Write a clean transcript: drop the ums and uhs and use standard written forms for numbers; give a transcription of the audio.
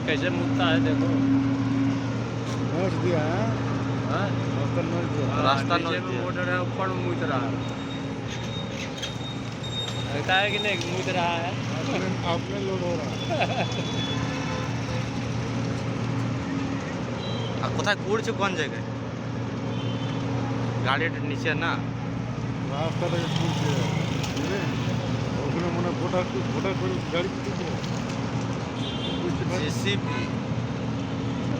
कैसे मुड़ता है देखो। नोच दिया है हाँ? रास्ता नोच दिया रास्ता नीचे नोच में दिया। मोटर है, ऊपर में मुड़ रहा है। लगता है कि नहीं मुड़ रहा है। आपने लोड हो रहा है আর কোথায় পড়ছে কোন জায়গায়? গাড়ির নিচে না? রাস্তাটাকে খুলছে বুঝলেন ওখানে মনে হয় ভোটার করে গাড়ি খুলছে জেসিবি